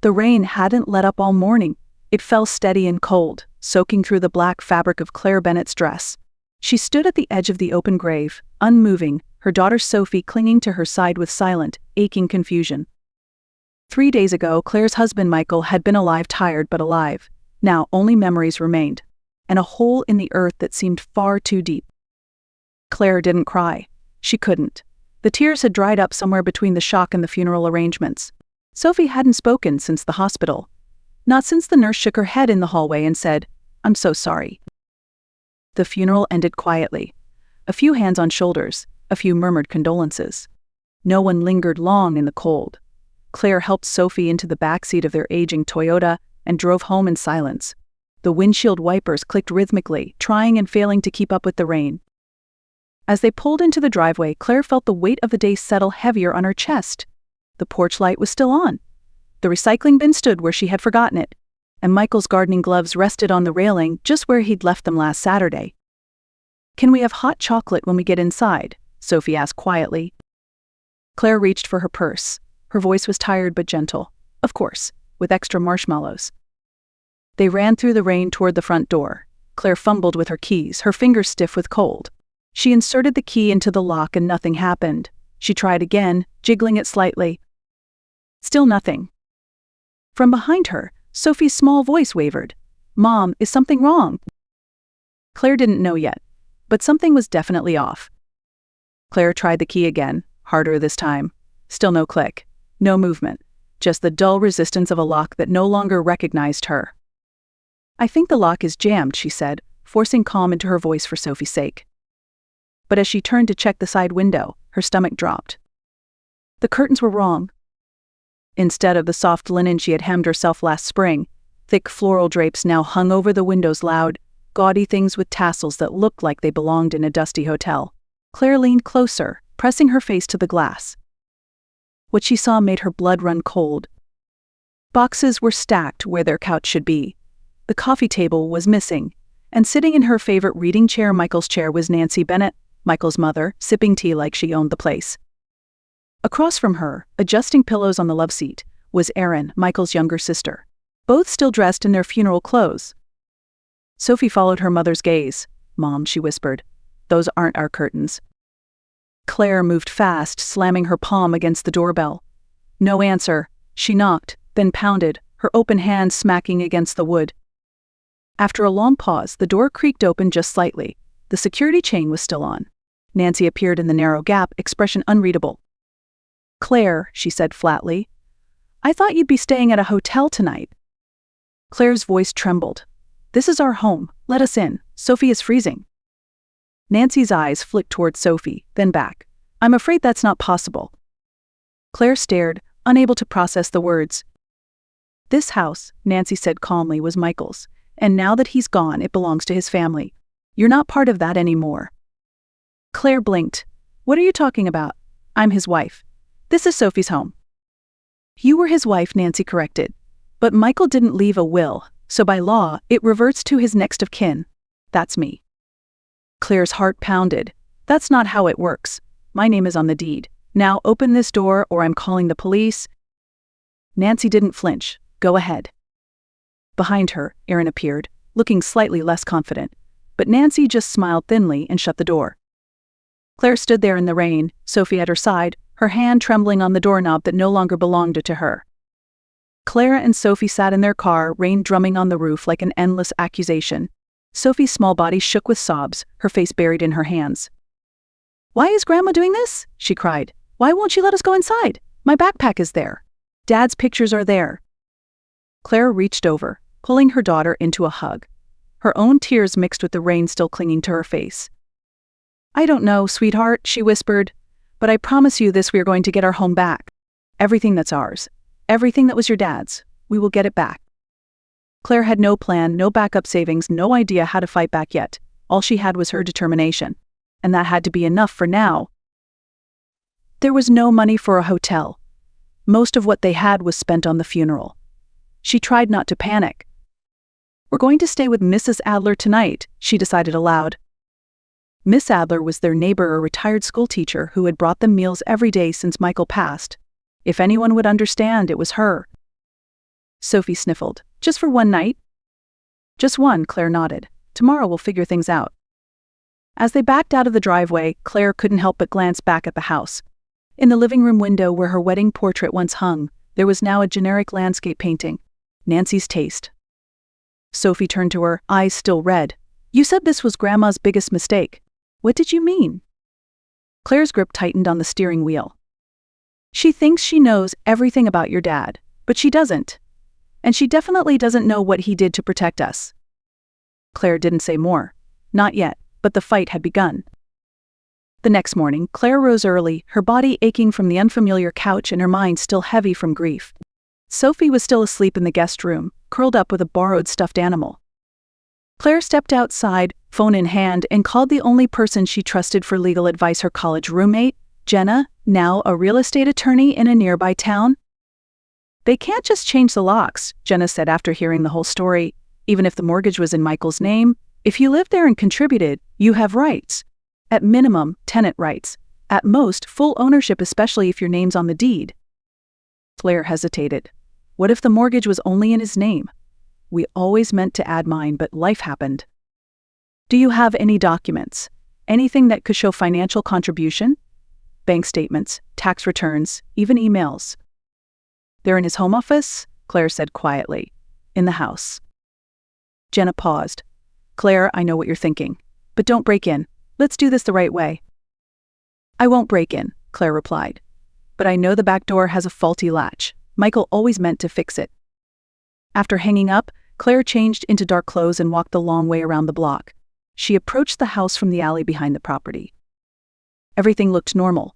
The rain hadn't let up all morning. It fell steady and cold, soaking through the black fabric of Claire Bennett's dress. She stood at the edge of the open grave, unmoving, her daughter Sophie clinging to her side with silent, aching confusion. 3 days ago, Claire's husband Michael had been alive, tired but alive. Now only memories remained, and a hole in the earth that seemed far too deep. Claire didn't cry. She couldn't. The tears had dried up somewhere between the shock and the funeral arrangements. Sophie hadn't spoken since the hospital. Not since the nurse shook her head in the hallway and said, "I'm so sorry." The funeral ended quietly. A few hands on shoulders, a few murmured condolences. No one lingered long in the cold. Claire helped Sophie into the backseat of their aging Toyota and drove home in silence. The windshield wipers clicked rhythmically, trying and failing to keep up with the rain. As they pulled into the driveway, Claire felt the weight of the day settle heavier on her chest. The porch light was still on. The recycling bin stood where she had forgotten it, and Michael's gardening gloves rested on the railing just where he'd left them last Saturday. "Can we have hot chocolate when we get inside?" Sophie asked quietly. Claire reached for her purse. Her voice was tired but gentle. "Of course, with extra marshmallows." They ran through the rain toward the front door. Claire fumbled with her keys, her fingers stiff with cold. She inserted the key into the lock and nothing happened. She tried again, jiggling it slightly. Still nothing. From behind her, Sophie's small voice wavered. "Mom, is something wrong?" Claire didn't know yet, but something was definitely off. Claire tried the key again, harder this time. Still no click, no movement, just the dull resistance of a lock that no longer recognized her. "I think the lock is jammed," she said, forcing calm into her voice for Sophie's sake. But as she turned to check the side window, her stomach dropped. The curtains were wrong. Instead of the soft linen she had hemmed herself last spring, thick floral drapes now hung over the windows, loud, gaudy things with tassels that looked like they belonged in a dusty hotel. Claire leaned closer, pressing her face to the glass. What she saw made her blood run cold. Boxes were stacked where their couch should be. The coffee table was missing, and sitting in her favorite reading chair, Michael's chair, was Nancy Bennett, Michael's mother, sipping tea like she owned the place. Across from her, adjusting pillows on the love seat, was Erin, Michael's younger sister, both still dressed in their funeral clothes. Sophie followed her mother's gaze. "Mom," she whispered, "those aren't our curtains." Claire moved fast, slamming her palm against the doorbell. No answer. She knocked, then pounded, her open hand smacking against the wood. After a long pause, the door creaked open just slightly. The security chain was still on. Nancy appeared in the narrow gap, expression unreadable. "Claire," she said flatly, "I thought you'd be staying at a hotel tonight." Claire's voice trembled. "This is our home. Let us in. Sophie is freezing." Nancy's eyes flicked toward Sophie, then back. "I'm afraid that's not possible." Claire stared, unable to process the words. "This house," Nancy said calmly, "was Michael's, and now that he's gone, it belongs to his family. You're not part of that anymore." Claire blinked. "What are you talking about? I'm his wife. This is Sophie's home." "You were his wife," Nancy corrected. "But Michael didn't leave a will, so by law, it reverts to his next of kin. That's me." Claire's heart pounded. "That's not how it works. My name is on the deed. Now open this door or I'm calling the police." Nancy didn't flinch. "Go ahead." Behind her, Erin appeared, looking slightly less confident, but Nancy just smiled thinly and shut the door. Claire stood there in the rain, Sophie at her side, her hand trembling on the doorknob that no longer belonged to her. Clara and Sophie sat in their car, rain drumming on the roof like an endless accusation. Sophie's small body shook with sobs, her face buried in her hands. "Why is Grandma doing this?" she cried. "Why won't she let us go inside? My backpack is there. Dad's pictures are there." Claire reached over, pulling her daughter into a hug. Her own tears mixed with the rain still clinging to her face. "I don't know, sweetheart," she whispered, "but I promise you this: we are going to get our home back. Everything that's ours. Everything that was your dad's. We will get it back." Claire had no plan, no backup savings, no idea how to fight back yet. All she had was her determination. And that had to be enough for now. There was no money for a hotel. Most of what they had was spent on the funeral. She tried not to panic. "We're going to stay with Mrs. Adler tonight," she decided aloud. Miss Adler was their neighbor, a retired schoolteacher who had brought them meals every day since Michael passed. If anyone would understand, it was her. Sophie sniffled. Just for one night? Just one, Claire nodded. Tomorrow we'll figure things out. As they backed out of the driveway, Claire couldn't help but glance back at the house. In the living room window where her wedding portrait once hung, there was now a generic landscape painting. Nancy's taste. Sophie turned to her, eyes still red. You said this was Grandma's biggest mistake. What did you mean? Claire's grip tightened on the steering wheel. She thinks she knows everything about your dad, but she doesn't. And she definitely doesn't know what he did to protect us. Claire didn't say more. Not yet, but the fight had begun. The next morning, Claire rose early, her body aching from the unfamiliar couch and her mind still heavy from grief. Sophie was still asleep in the guest room, curled up with a borrowed stuffed animal. Claire stepped outside, phone in hand, and called the only person she trusted for legal advice, her college roommate, Jenna, now a real estate attorney in a nearby town. They can't just change the locks, Jenna said after hearing the whole story. Even if the mortgage was in Michael's name, if you lived there and contributed, you have rights. At minimum, tenant rights. At most, full ownership, especially if your name's on the deed. Claire hesitated. What if the mortgage was only in his name? We always meant to add mine, but life happened. Do you have any documents? Anything that could show financial contribution? Bank statements, tax returns, even emails. They're in his home office, Claire said quietly. In the house. Jenna paused. Claire, I know what you're thinking. But don't break in. Let's do this the right way. I won't break in, Claire replied. But I know the back door has a faulty latch. Michael always meant to fix it. After hanging up, Claire changed into dark clothes and walked the long way around the block. She approached the house from the alley behind the property. Everything looked normal.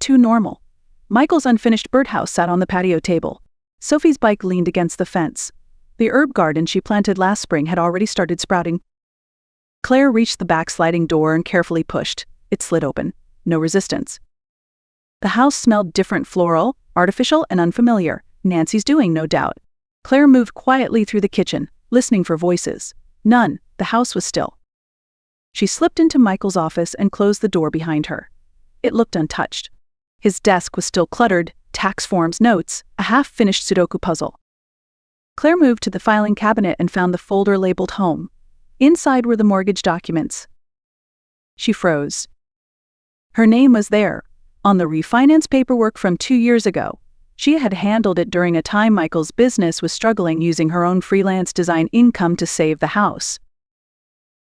Too normal. Michael's unfinished birdhouse sat on the patio table. Sophie's bike leaned against the fence. The herb garden she planted last spring had already started sprouting. Claire reached the back sliding door and carefully pushed. It slid open. No resistance. The house smelled different, floral, artificial, and unfamiliar. Nancy's doing, no doubt. Claire moved quietly through the kitchen, listening for voices. None. The house was still. She slipped into Michael's office and closed the door behind her. It looked untouched. His desk was still cluttered, tax forms, notes, a half-finished Sudoku puzzle. Claire moved to the filing cabinet and found the folder labeled Home. Inside were the mortgage documents. She froze. Her name was there, on the refinance paperwork from 2 years ago. She had handled it during a time Michael's business was struggling, using her own freelance design income to save the house.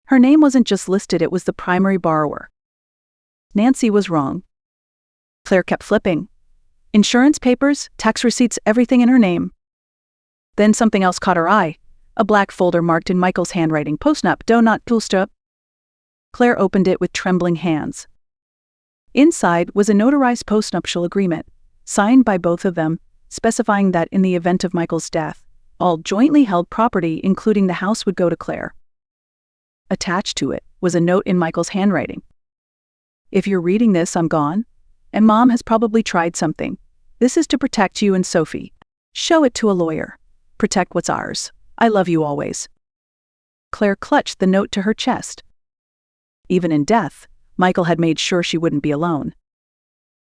Her name wasn't just listed, it was the primary borrower. Nancy was wrong. Claire kept flipping. Insurance papers, tax receipts, everything in her name. Then something else caught her eye. A black folder marked in Michael's handwriting, Postnup, do not Tulstrup. Claire opened it with trembling hands. Inside was a notarized postnuptial agreement, signed by both of them, specifying that in the event of Michael's death, all jointly held property, including the house, would go to Claire. Attached to it was a note in Michael's handwriting. If you're reading this, I'm gone, and Mom has probably tried something. This is to protect you and Sophie. Show it to a lawyer. Protect what's ours. I love you always. Claire clutched the note to her chest. Even in death, Michael had made sure she wouldn't be alone.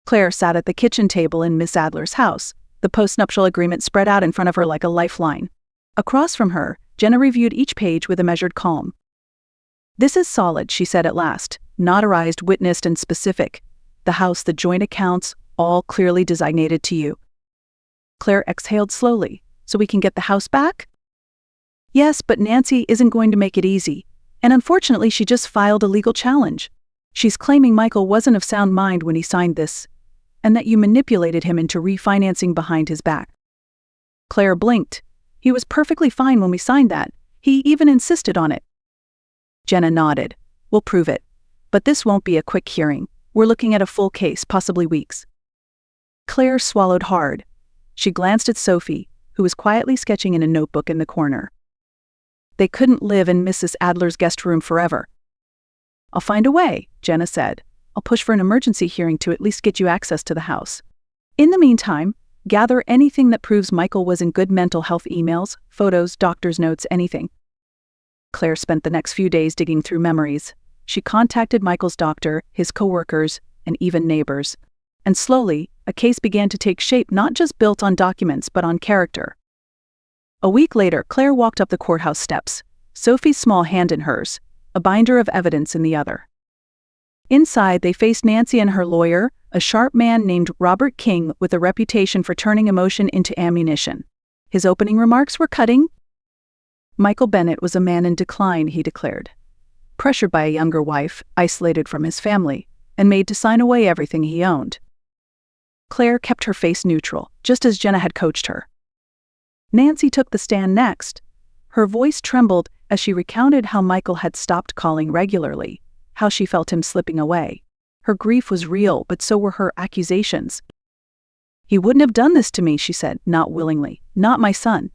Claire sat at the kitchen table in Miss Adler's house, the postnuptial agreement spread out in front of her like a lifeline. Across from her, Jenna reviewed each page with a measured calm. This is solid, she said at last, notarized, witnessed, and specific. The house, the joint accounts, all clearly designated to you. Claire exhaled slowly. So we can get the house back? Yes, but Nancy isn't going to make it easy. And unfortunately, she just filed a legal challenge. She's claiming Michael wasn't of sound mind when he signed this, and that you manipulated him into refinancing behind his back. Claire blinked. He was perfectly fine when we signed that. He even insisted on it. Jenna nodded. We'll prove it. But this won't be a quick hearing. We're looking at a full case, possibly weeks. Claire swallowed hard. She glanced at Sophie, who was quietly sketching in a notebook in the corner. They couldn't live in Mrs. Adler's guest room forever. I'll find a way, Jenna said. I'll push for an emergency hearing to at least get you access to the house. In the meantime, gather anything that proves Michael was in good mental health, emails, photos, doctor's notes, anything. Claire spent the next few days digging through memories. She contacted Michael's doctor, his coworkers, and even neighbors. And slowly, a case began to take shape, not just built on documents but on character. A week later, Claire walked up the courthouse steps, Sophie's small hand in hers, a binder of evidence in the other. Inside, they faced Nancy and her lawyer, a sharp man named Robert King with a reputation for turning emotion into ammunition. His opening remarks were cutting. Michael Bennett was a man in decline, he declared. Pressured by a younger wife, isolated from his family, and made to sign away everything he owned. Claire kept her face neutral, just as Jenna had coached her. Nancy took the stand next. Her voice trembled as she recounted how Michael had stopped calling regularly, how she felt him slipping away. Her grief was real, but so were her accusations. "He wouldn't have done this to me," she said, "not willingly, not my son."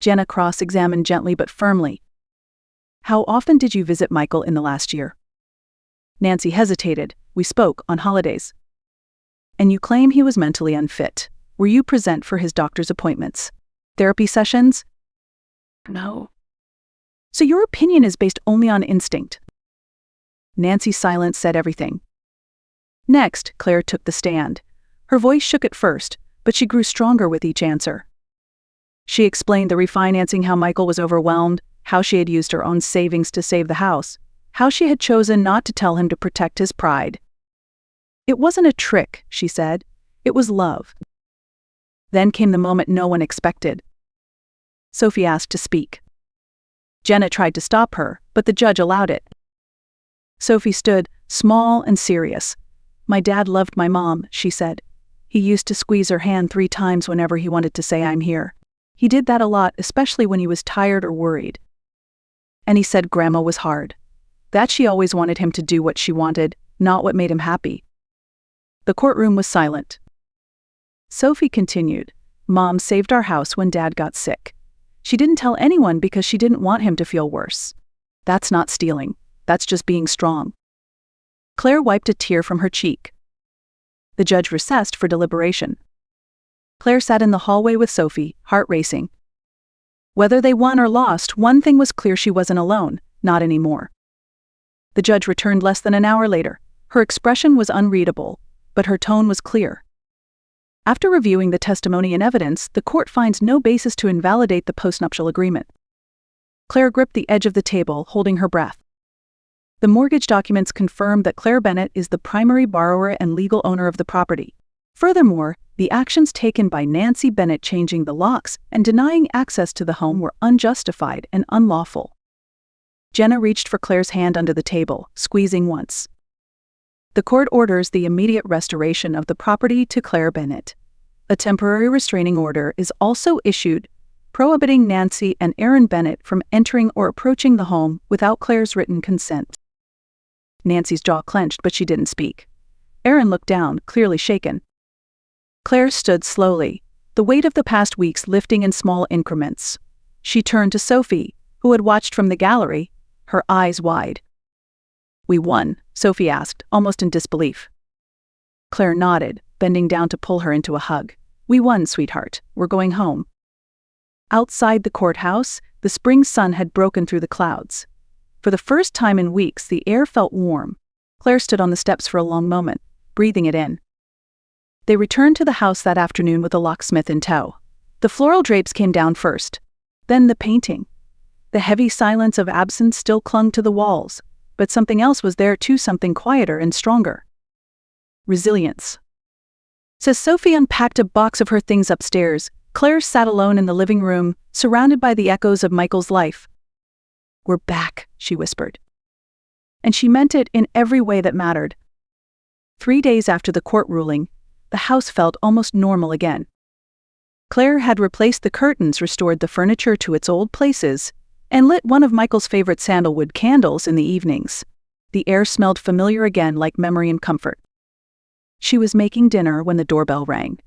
Jenna cross-examined gently but firmly. "How often did you visit Michael in the last year?" Nancy hesitated. "We spoke on holidays." "And you claim he was mentally unfit. Were you present for his doctor's appointments? Therapy sessions?" "No." "So your opinion is based only on instinct?" Nancy's silence said everything. Next, Claire took the stand. Her voice shook at first, but she grew stronger with each answer. She explained the refinancing, how Michael was overwhelmed, how she had used her own savings to save the house, how she had chosen not to tell him to protect his pride. "It wasn't a trick," she said. "It was love." Then came the moment no one expected. Sophie asked to speak. Jenna tried to stop her, but the judge allowed it. Sophie stood, small and serious. "My dad loved my mom," she said. "He used to squeeze her hand 3 times whenever he wanted to say, 'I'm here.' He did that a lot, especially when he was tired or worried. And he said Grandma was hard. That she always wanted him to do what she wanted, not what made him happy." The courtroom was silent. Sophie continued, "Mom saved our house when Dad got sick. She didn't tell anyone because she didn't want him to feel worse. That's not stealing. That's just being strong." Claire wiped a tear from her cheek. The judge recessed for deliberation. Claire sat in the hallway with Sophie, heart racing. Whether they won or lost, one thing was clear: she wasn't alone, not anymore. The judge returned less than an hour later. Her expression was unreadable, but her tone was clear. After reviewing the testimony and evidence, the court finds no basis to invalidate the postnuptial agreement. Claire gripped the edge of the table, holding her breath. The mortgage documents confirm that Claire Bennett is the primary borrower and legal owner of the property. Furthermore, the actions taken by Nancy Bennett, changing the locks and denying access to the home, were unjustified and unlawful. Jenna reached for Claire's hand under the table, squeezing once. The court orders the immediate restoration of the property to Claire Bennett. A temporary restraining order is also issued, prohibiting Nancy and Aaron Bennett from entering or approaching the home without Claire's written consent. Nancy's jaw clenched, but she didn't speak. Aaron looked down, clearly shaken. Claire stood slowly, the weight of the past weeks lifting in small increments. She turned to Sophie, who had watched from the gallery, her eyes wide. "We won?" Sophie asked, almost in disbelief. Claire nodded, bending down to pull her into a hug. "We won, sweetheart. We're going home." Outside the courthouse, the spring sun had broken through the clouds. For the first time in weeks, the air felt warm. Claire stood on the steps for a long moment, breathing it in. They returned to the house that afternoon with a locksmith in tow. The floral drapes came down first, then the painting. The heavy silence of absence still clung to the walls, but something else was there too, something quieter and stronger. Resilience. As Sophie unpacked a box of her things upstairs, Claire sat alone in the living room, surrounded by the echoes of Michael's life. "We're back," she whispered. And she meant it in every way that mattered. 3 days after the court ruling, the house felt almost normal again. Claire had replaced the curtains, restored the furniture to its old places, and lit one of Michael's favorite sandalwood candles in the evenings. The air smelled familiar again, like memory and comfort. She was making dinner when the doorbell rang.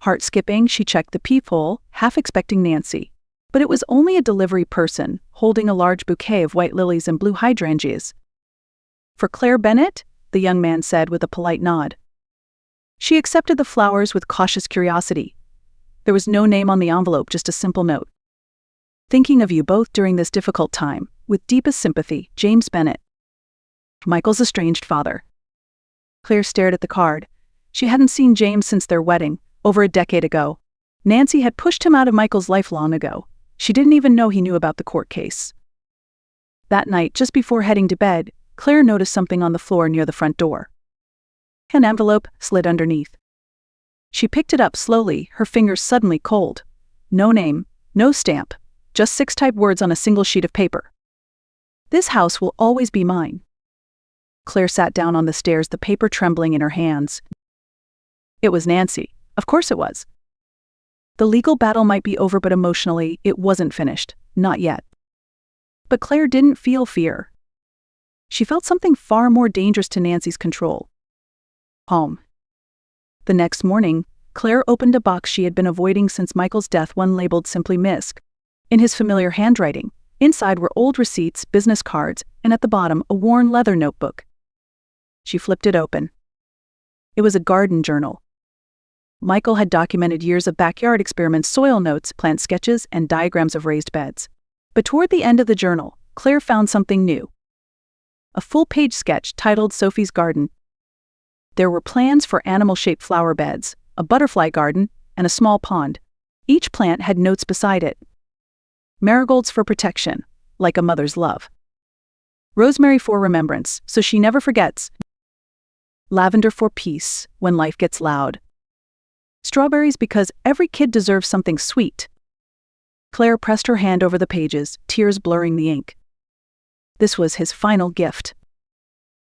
Heart skipping, she checked the peephole, half expecting Nancy. But it was only a delivery person, holding a large bouquet of white lilies and blue hydrangeas. "For Claire Bennett?" the young man said with a polite nod. She accepted the flowers with cautious curiosity. There was no name on the envelope, just a simple note. "Thinking of you both during this difficult time, with deepest sympathy, James Bennett." Michael's estranged father. Claire stared at the card. She hadn't seen James since their wedding, over a decade ago. Nancy had pushed him out of Michael's life long ago. She didn't even know he knew about the court case. That night, just before heading to bed, Claire noticed something on the floor near the front door. An envelope slid underneath. She picked it up slowly, her fingers suddenly cold. No name, no stamp, just 6 typed words on a single sheet of paper. "This house will always be mine." Claire sat down on the stairs, the paper trembling in her hands. It was Nancy. Of course it was. The legal battle might be over, but emotionally, it wasn't finished. Not yet. But Claire didn't feel fear. She felt something far more dangerous to Nancy's control. Home. The next morning, Claire opened a box she had been avoiding since Michael's death, one labeled simply Misk. In his familiar handwriting, inside were old receipts, business cards, and at the bottom, a worn leather notebook. She flipped it open. It was a garden journal. Michael had documented years of backyard experiments, soil notes, plant sketches, and diagrams of raised beds. But toward the end of the journal, Claire found something new. A full-page sketch titled Sophie's Garden. There were plans for animal-shaped flower beds, a butterfly garden, and a small pond. Each plant had notes beside it. Marigolds for protection, like a mother's love. Rosemary for remembrance, so she never forgets. Lavender for peace, when life gets loud. Strawberries because every kid deserves something sweet. Claire pressed her hand over the pages, tears blurring the ink. This was his final gift.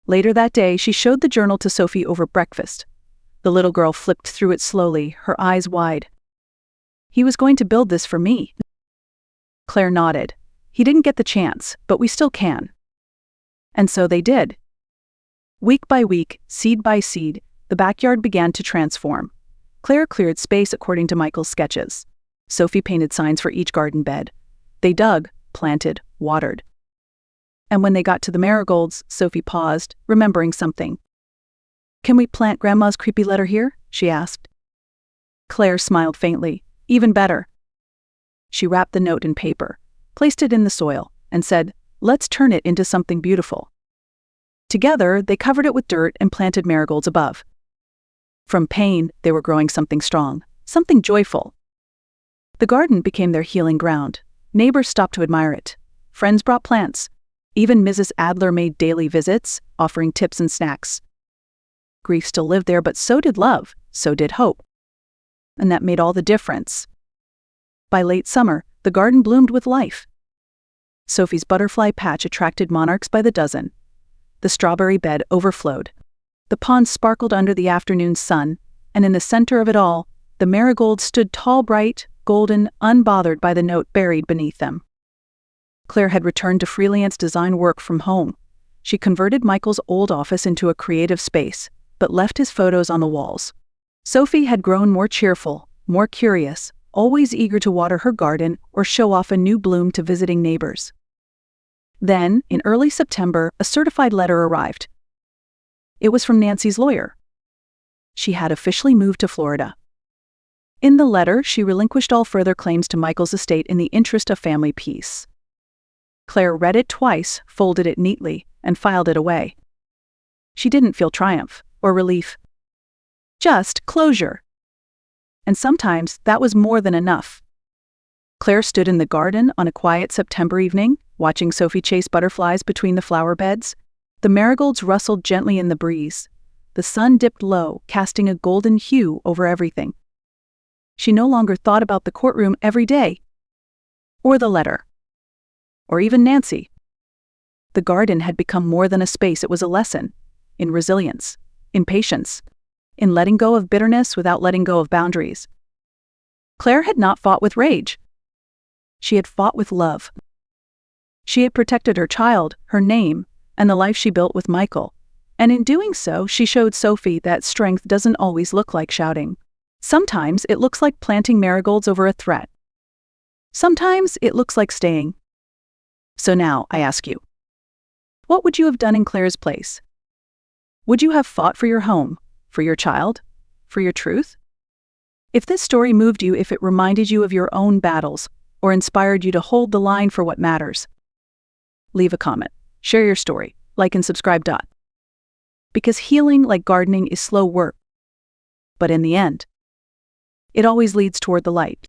Later that day, she showed the journal to Sophie over breakfast. The little girl flipped through it slowly, her eyes wide. "He was going to build this for me." Claire nodded. "He didn't get the chance, but we still can." And so they did. Week by week, seed by seed, the backyard began to transform. Claire cleared space according to Michael's sketches. Sophie painted signs for each garden bed. They dug, planted, watered. And when they got to the marigolds, Sophie paused, remembering something. "Can we plant Grandma's creepy letter here?" she asked. Claire smiled faintly. "Even better." She wrapped the note in paper, placed it in the soil, and said, "Let's turn it into something beautiful." Together, they covered it with dirt and planted marigolds above. From pain, they were growing something strong, something joyful. The garden became their healing ground. Neighbors stopped to admire it. Friends brought plants. Even Mrs. Adler made daily visits, offering tips and snacks. Grief still lived there, but so did love, so did hope. And that made all the difference. By late summer, the garden bloomed with life. Sophie's butterfly patch attracted monarchs by the dozen. The strawberry bed overflowed. The pond sparkled under the afternoon sun, and in the center of it all, the marigolds stood tall, bright, golden, unbothered by the note buried beneath them. Claire had returned to freelance design work from home. She converted Michael's old office into a creative space, but left his photos on the walls. Sophie had grown more cheerful, more curious, always eager to water her garden or show off a new bloom to visiting neighbors. Then, in early September, a certified letter arrived. It was from Nancy's lawyer. She had officially moved to Florida. In the letter, she relinquished all further claims to Michael's estate in the interest of family peace. Claire read it twice, folded it neatly, and filed it away. She didn't feel triumph or relief. Just closure. And sometimes that was more than enough. Claire stood in the garden on a quiet September evening, watching Sophie chase butterflies between the flower beds. The marigolds rustled gently in the breeze. The sun dipped low, casting a golden hue over everything. She no longer thought about the courtroom every day. Or the letter. Or even Nancy. The garden had become more than a space, it was a lesson. In resilience. In patience. In letting go of bitterness without letting go of boundaries. Claire had not fought with rage. She had fought with love. She had protected her child, her name, and the life she built with Michael. And in doing so, she showed Sophie that strength doesn't always look like shouting. Sometimes it looks like planting marigolds over a threat. Sometimes it looks like staying. So now, I ask you, what would you have done in Claire's place? Would you have fought for your home, for your child, for your truth? If this story moved you, if it reminded you of your own battles, or inspired you to hold the line for what matters, leave a comment, share your story, like and subscribe. Because healing, like gardening, is slow work. But in the end, It always leads toward the light.